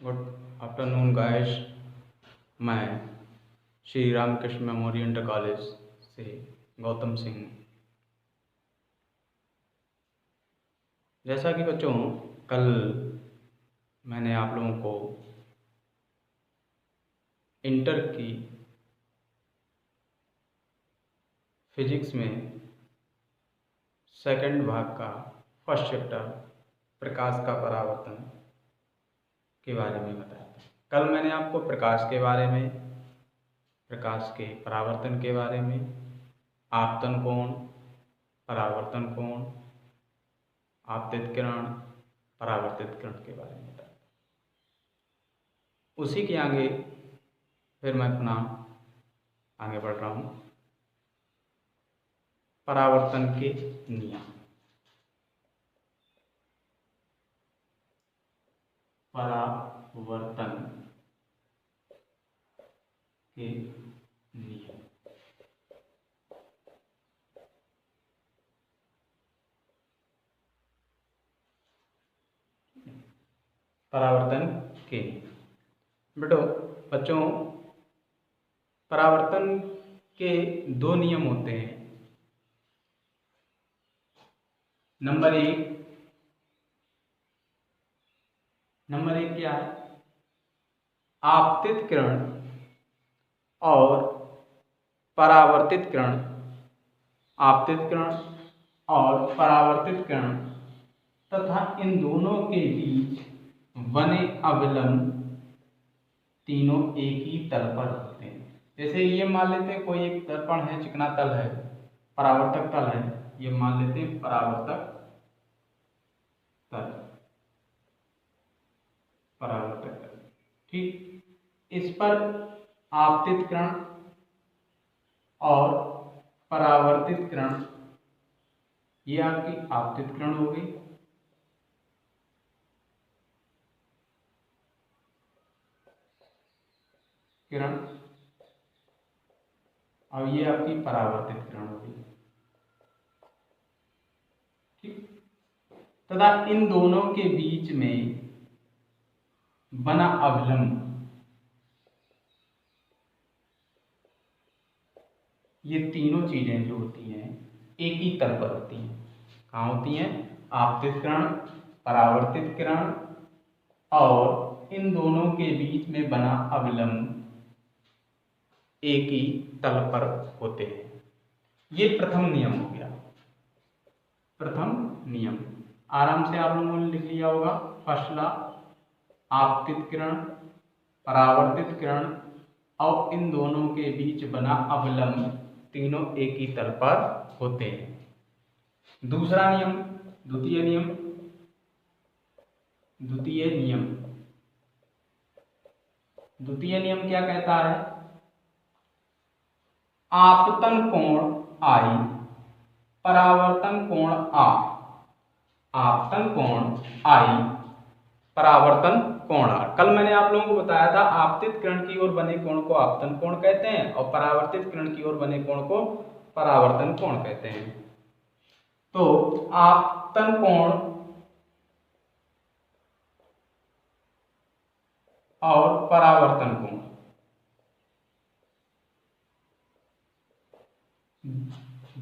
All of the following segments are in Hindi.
Good afternoon guys. मैं Shri Ramakrishna memorial inter college से गौतम सिंह। जैसा कि बच्चों, कल मैंने आप लोगों को इंटर की फिजिक्स में सेकंड भाग का फर्स्ट चैप्टर प्रकाश का परावर्तन के बारे में बताया था। कल मैंने आपको प्रकाश के बारे में, प्रकाश के परावर्तन के बारे में, आपतन कोण, परावर्तन कोण, आपतित किरण, परावर्तित किरण के बारे में बताया। उसी के आगे फिर मैं अपना आगे बढ़ रहा हूँ। परावर्तन के नियम। परावर्तन के नियम। परावर्तन के बच्चों, परावर्तन के दो नियम होते हैं। नंबर एक क्या है? आपतित किरण और परावर्तित किरण। आपतित किरण और परावर्तित किरण तथा इन दोनों के बीच बने अवलंब तीनों एक ही तल पर होते हैं। जैसे ये मान लेते हैं कोई एक दर्पण है, चिकना तल है, परावर्तक तल है, ये मान लेते हैं परावर्तक तल। परावर्तक तल, ठीक। इस पर आपतित किरण और परावर्तित किरण, ये आपकी आपतित किरण हो गई, किरण, और ये आपकी परावर्तित किरण हो गई, ठीक। तथा इन दोनों के बीच में बना अवलंब, ये तीनों चीजें जो होती हैं एक ही तल पर होती हैं। कहाँ होती हैं? आपतित किरण, परावर्तित किरण और इन दोनों के बीच में बना अवलंब एक ही तल पर होते हैं। ये प्रथम नियम हो गया। प्रथम नियम आराम से आप लोगों ने लिख लिया होगा। फर्स्ट लॉ, आपतित किरण, परावर्तित किरण और इन दोनों के बीच बना अवलंब तीनों एक ही तल पर होते हैं। दूसरा नियम, द्वितीय नियम, द्वितीय नियम, द्वितीय नियम क्या कहता है? आपतन कोण I, परावर्तन कोण A। आपतन कोण I, परावर्तन कोण R। कल मैंने आप लोगों को बताया था आपतित किरण की ओर बने कोण को आपतन कोण कहते हैं और परावर्तित किरण की ओर बने कोण को परावर्तन कोण कहते हैं। तो आपतन कोण और परावर्तन कोण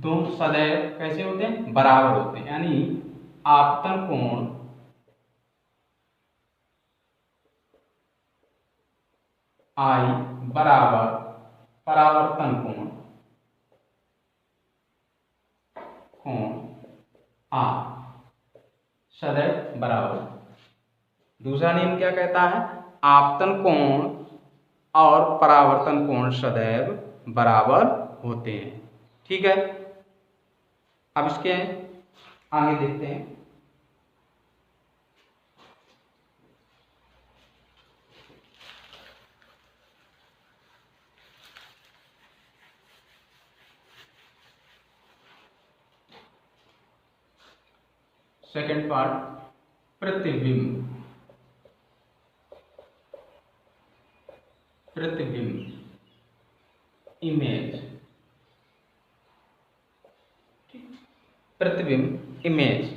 दोनों सदैव कैसे होते हैं? बराबर होते हैं। यानी आपतन कोण I बराबर परावर्तन कोण R, सदैव बराबर। दूसरा नियम क्या कहता है? आपतन कोण और परावर्तन कोण सदैव बराबर होते हैं, ठीक है। अब इसके आगे देखते हैं। सेकंड पार्ट, प्रतिबिंब। प्रतिबिंब, इमेज, प्रतिबिंब, इमेज।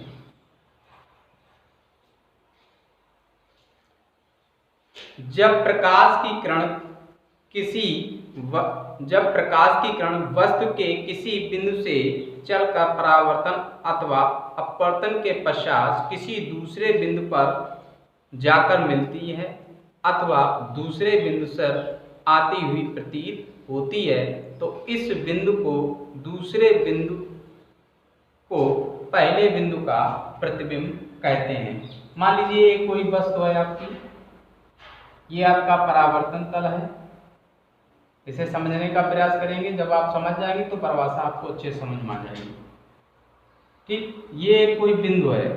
जब प्रकाश की किरण वस्तु के किसी बिंदु से चलकर परावर्तन अथवा अपवर्तन के पश्चात किसी दूसरे बिंदु पर जाकर मिलती है अथवा दूसरे बिंदु से आती हुई प्रतीत होती है, तो इस बिंदु को दूसरे बिंदु को पहले बिंदु का प्रतिबिंब कहते हैं। मान लीजिए कोई वस्तु है आपकी, ये आपका परावर्तन तल है। इसे समझने का प्रयास करेंगे, जब आप समझ जाएंगे तो परिभाषा आपको अच्छे समझ में आ जाएगी। ठीक, ये कोई बिंदु है,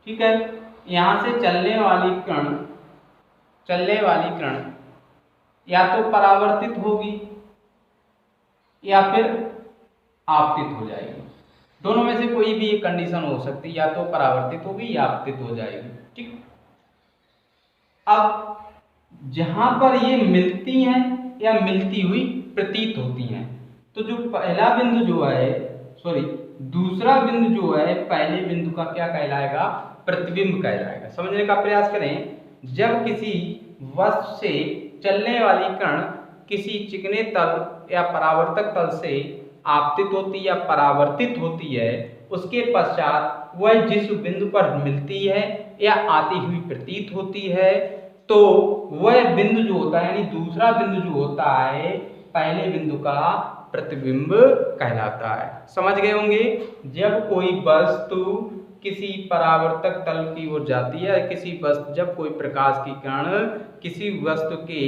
ठीक है। यहां से चलने वाली किरण या तो परावर्तित होगी या फिर आपतित हो जाएगी। दोनों में से कोई भी एक कंडीशन हो सकती है, या तो परावर्तित होगी या आपतित हो जाएगी। ठीक, अब जहां पर ये मिलती हैं या मिलती हुई प्रतीत होती हैं, तो जो पहला बिंदु जो है, दूसरा बिंदु जो है पहले बिंदु का क्या कहलाएगा? प्रतिबिंब कहलाएगा। समझने का प्रयास करें। जब किसी वस्तु से चलने वाली किरण किसी चिकने तल या परावर्तक तल से आपतित होती या परावर्तित होती है, उसके पश्चात वह जिस बिंदु पर मिलती है या आती हुई प्रतीत होती है, तो वह बिंदु जो होता है, यानी दूसरा बिंदु जो होता है, पहले बिंदु का प्रतिबिंब कहलाता है। समझ गए होंगे। जब कोई वस्तु किसी परावर्तक तल की ओर जाती है, जब कोई प्रकाश की किरण किसी वस्तु के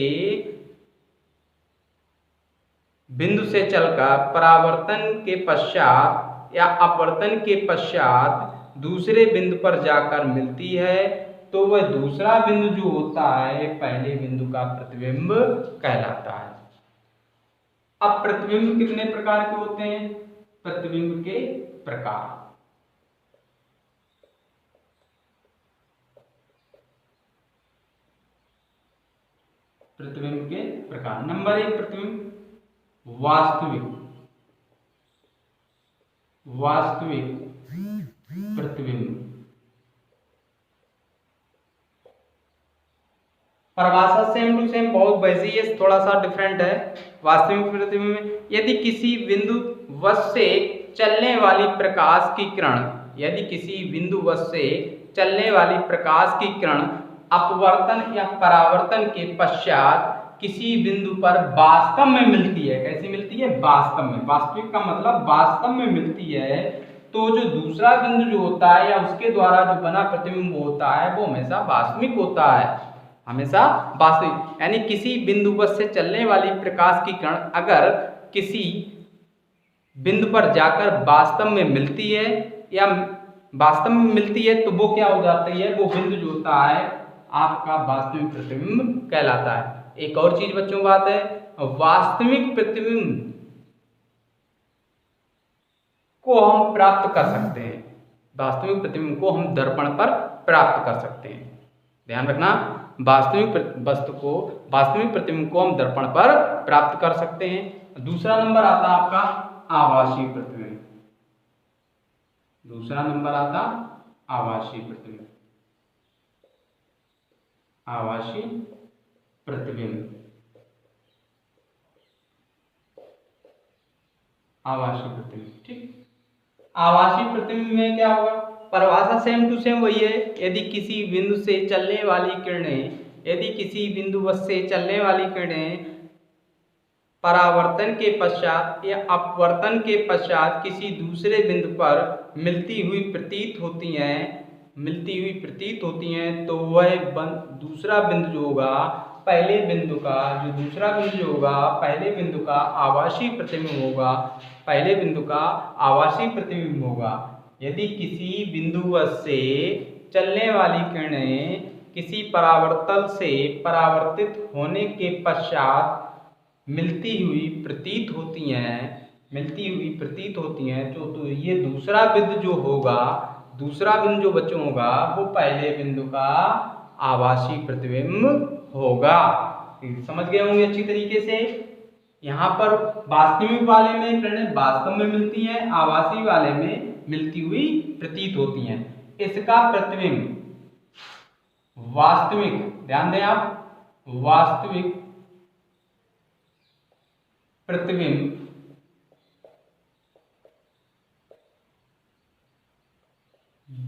बिंदु से चलकर परावर्तन के पश्चात या अपवर्तन के पश्चात दूसरे बिंदु पर जाकर मिलती है, तो वह दूसरा बिंदु जो होता है पहले बिंदु का प्रतिबिंब कहलाता है। अब प्रतिबिंब कितने प्रकार के होते हैं? प्रतिबिंब के प्रकार। प्रतिबिंब के प्रकार। नंबर 1 प्रतिबिंब वास्तविक प्रतिबिंब। परिभाषा सेम टू सेम, बहुत वैसी है, थोड़ा सा डिफरेंट है। वास्तविक प्रतिबिंब में यदि किसी बिंदु वस्तु से चलने वाली प्रकाश की किरण अपवर्तन या परावर्तन के पश्चात किसी बिंदु पर वास्तव में मिलती है। कैसी मिलती है? वास्तव में। वास्तविक का मतलब वास्तव में मिलती है, तो जो दूसरा बिंदु जो होता है या उसके द्वारा जो बना प्रतिबिंब होता है वो हमेशा वास्तविक होता है, हमेशा वास्तविक। यानी किसी बिंदु वस्तु से चलने वाली प्रकाश की किरण अगर किसी बिंदु पर जाकर वास्तव में मिलती है तो वो क्या हो जाती है? वो बिंदु जो होता है आपका वास्तविक प्रतिबिंब कहलाता है। एक और चीज बच्चों बात है, वास्तविक प्रतिबिंब को हम प्राप्त कर सकते हैं। वास्तविक प्रतिबिंब को हम दर्पण पर प्राप्त कर सकते हैं। ध्यान रखना, वास्तविक प्रतिबिंब को हम दर्पण पर प्राप्त कर सकते हैं। दूसरा नंबर आता है आपका आभासी प्रतिबिंब। दूसरा नंबर आता आभासी प्रतिबिंब। आभासी प्रतिबिंब। ठीक, आभासी प्रतिबिंब में क्या होगा? परिभाषा सेम टू सेम वही है। यदि किसी बिंदु से चलने वाली किरणें परावर्तन के पश्चात या अपवर्तन के पश्चात किसी दूसरे बिंदु पर मिलती हुई प्रतीत होती हैं, तो वह दूसरा बिंदु जो होगा पहले बिंदु का आभासी प्रतिबिंब होगा। यदि किसी बिंदु से चलने वाली किरणें किसी परावर्तन से परावर्तित होने के पश्चात मिलती हुई प्रतीत होती हैं, तो ये दूसरा बिंदु जो बच्चों होगा वो पहले बिंदु का आभासी प्रतिबिंब होगा। समझ गए होंगे अच्छी तरीके से। यहाँ पर वास्तविक वाले में किरणें वास्तव में मिलती हैं, आभासी वाले में मिलती हुई प्रतीत होती हैं। इसका प्रतिबिंब वास्तविक, ध्यान दें आप, वास्तविक प्रतिबिंब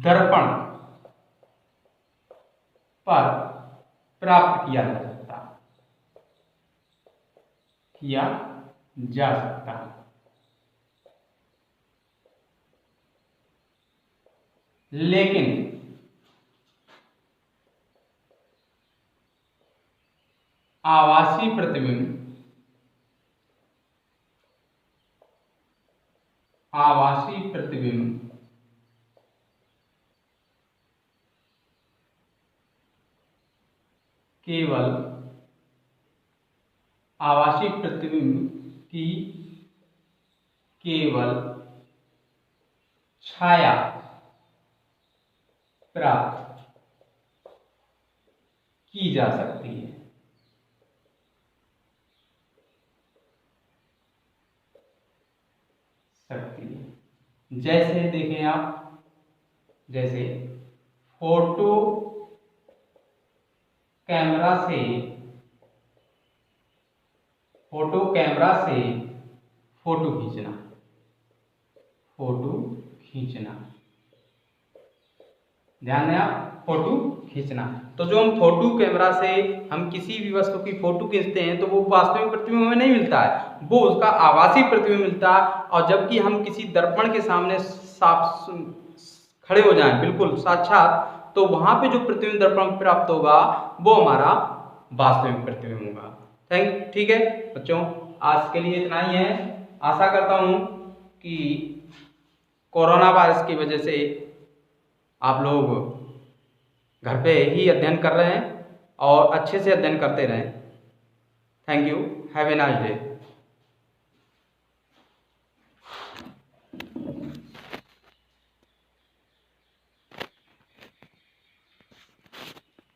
दर्पण पर प्राप्त किया जा सकता है। लेकिन आभासी प्रतिबिंब केवल आभासी प्रतिबिंब की केवल छाया प्राप्त की जा सकती है। जैसे देखें आप, जैसे फोटो कैमरा से फोटो खींचना, ध्यान दें आप, फोटो खींचना। तो जो हम फोटो कैमरा से हम किसी भी वस्तु की फोटो खींचते हैं तो वो वास्तविक प्रतिबिंब हमें नहीं मिलता है, वो उसका आभासी प्रतिबिंब मिलता है। और जबकि हम किसी दर्पण के सामने साफ खड़े हो जाएं बिल्कुल साक्षात, तो वहां पे जो प्रतिबिंब दर्पण प्राप्त होगा वो हमारा वास्तविक प्रतिबिंब होगा। ठीक है बच्चों, आज के लिए इतना ही है। आशा करता हूं कि कोरोना वायरस की वजह से आप लोग घर पे ही अध्ययन कर रहे हैं और अच्छे से अध्ययन करते रहें। Thank you, have a nice day.